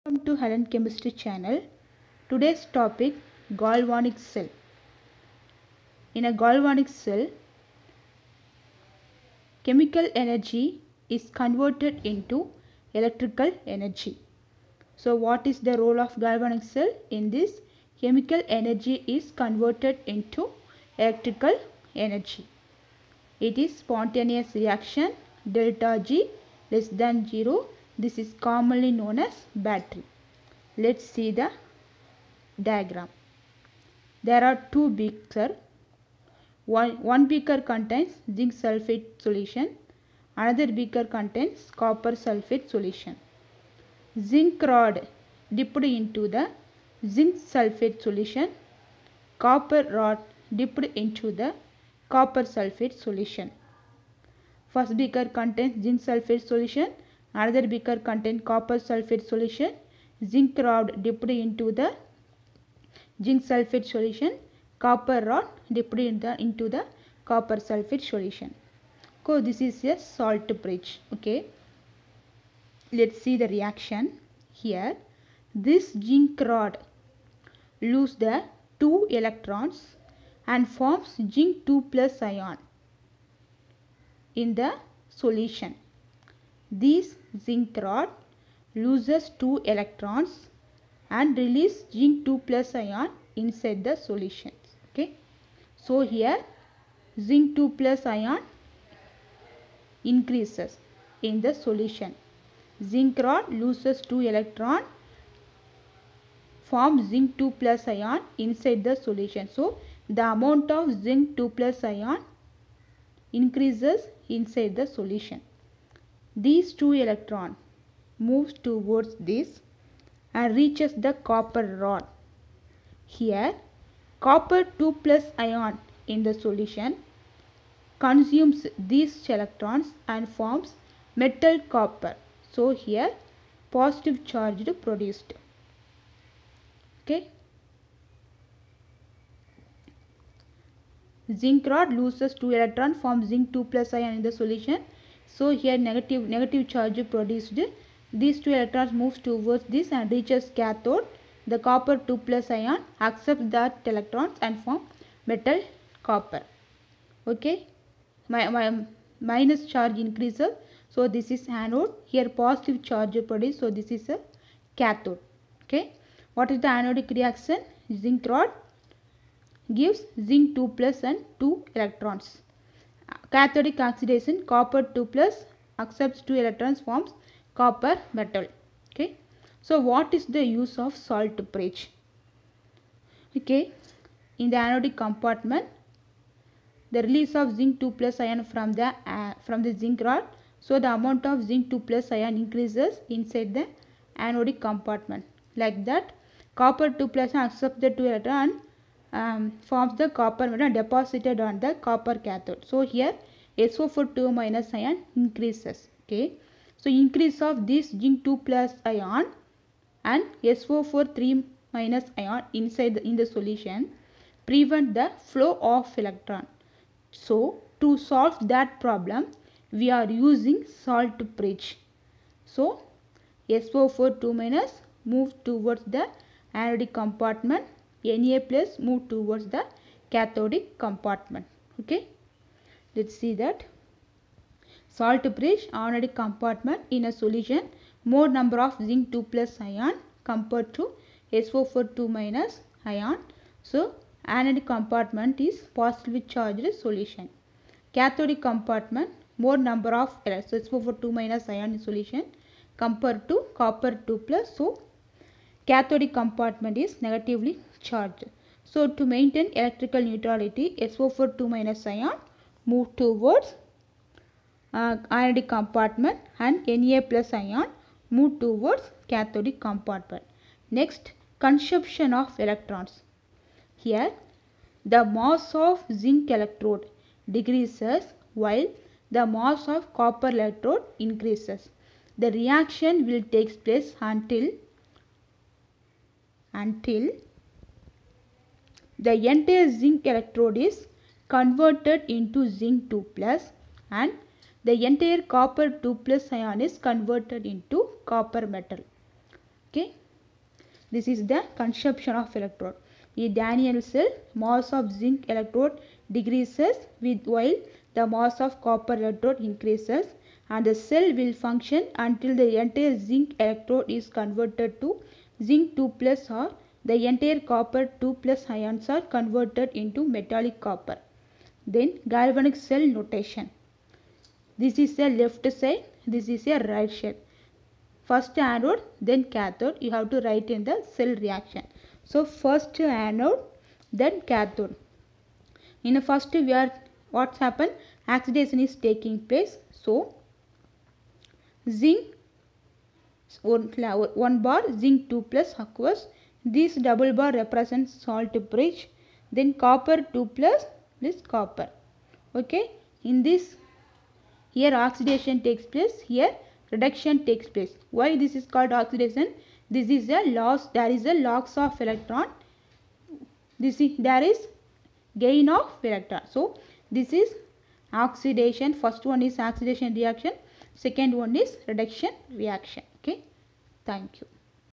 Welcome to Helen Chemistry channel. Today's topic galvanic cell. In a galvanic cell, chemical energy is converted into electrical energy. So what is the role of galvanic cell? In this, chemical energy is converted into electrical energy. It is spontaneous reaction delta G less than 0. This is commonly known as battery. Let's see the diagram. There are two beakers. One beaker contains zinc sulfate solution. Another beaker contains copper sulfate solution. Zinc rod dipped into the zinc sulfate solution. Copper rod dipped into the copper sulfate solution. First beaker contains zinc sulfate solution. Another beaker contains copper sulfate solution. Zinc rod dipped into the zinc sulfate solution. Copper rod dipped into the copper sulfate solution. So this is a salt bridge. Okay. Let's see the reaction. Here, this zinc rod loses the 2 electrons and forms zinc 2 plus ion in the solution. This zinc rod loses 2 electrons and release zinc 2 plus ion inside the solution. Okay. So here zinc 2 plus ion increases in the solution. Zinc rod loses 2 electron, forms zinc 2 plus ion inside the solution. So the amount of zinc 2 plus ion increases inside the solution. These 2 electron moves towards this and reaches the copper rod. Here copper 2 plus ion in the solution consumes these electrons and forms metal copper. So here positive charge produced. Okay. Zinc rod loses 2 electrons, forms zinc 2 plus ion in the solution. So here negative charge produced. These 2 electrons moves towards this and reaches cathode. The copper 2 plus ion accepts that electrons and form metal copper. Okay. Minus charge increases. So this is anode. Here positive charge produced. So this is a cathode. Okay. What is the anodic reaction? Zinc rod gives zinc 2 plus and 2 electrons. Cathodic oxidation, copper 2 plus accepts 2 electrons, forms copper metal. Okay. So what is the use of salt bridge? Okay. In the anodic compartment, the release of zinc 2 plus ion from the zinc rod. So the amount of zinc 2 plus ion increases inside the anodic compartment. Like that, copper 2 plus ion accepts the 2 electron and forms the copper metal deposited on the copper cathode. So here SO4 2 minus ion increases. Okay. So increase of this zinc 2 plus ion and SO4 3 minus ion inside in the solution prevent the flow of electron. So to solve that problem, we are using salt bridge. So SO4 2 minus move towards the anodic compartment. Na plus move towards the cathodic compartment. Okay. Let's see that. Salt bridge, anodic compartment in a solution, more number of zinc 2 plus ion compared to SO4 2 minus ion. So anodic compartment is positively charged solution. Cathodic compartment, more number of SO4 2 minus ion in solution compared to copper 2 plus. So cathodic compartment is negatively charged. So to maintain electrical neutrality, SO4 2 minus ion move towards anodic compartment and Na plus ion move towards cathodic compartment. Next, consumption of electrons. Here the mass of zinc electrode decreases while the mass of copper electrode increases. The reaction will take place until the entire zinc electrode is converted into zinc 2 plus and the entire copper 2 plus ion is converted into copper metal. Okay, this is the consumption of electron. In Daniell cell, mass of zinc electrode decreases while the mass of copper electrode increases, and the cell will function until the entire zinc electrode is converted to zinc 2 plus, or the entire copper 2 plus ions are converted into metallic copper. Then galvanic cell notation. This is a left side, this is a right side. First anode, then cathode. You have to write in the cell reaction. So first anode, then cathode. In the first, we are what's happened? Oxidation is taking place. So zinc 1 bar, zinc 2 plus occurs. This double bar represents salt bridge. Then copper 2 plus, this copper. Okay. In this, here oxidation takes place. Here reduction takes place. Why this is called oxidation? This is a loss. There is a loss of electron. There is gain of electron. So this is oxidation. First one is oxidation reaction. Second one is reduction reaction. Okay. Thank you.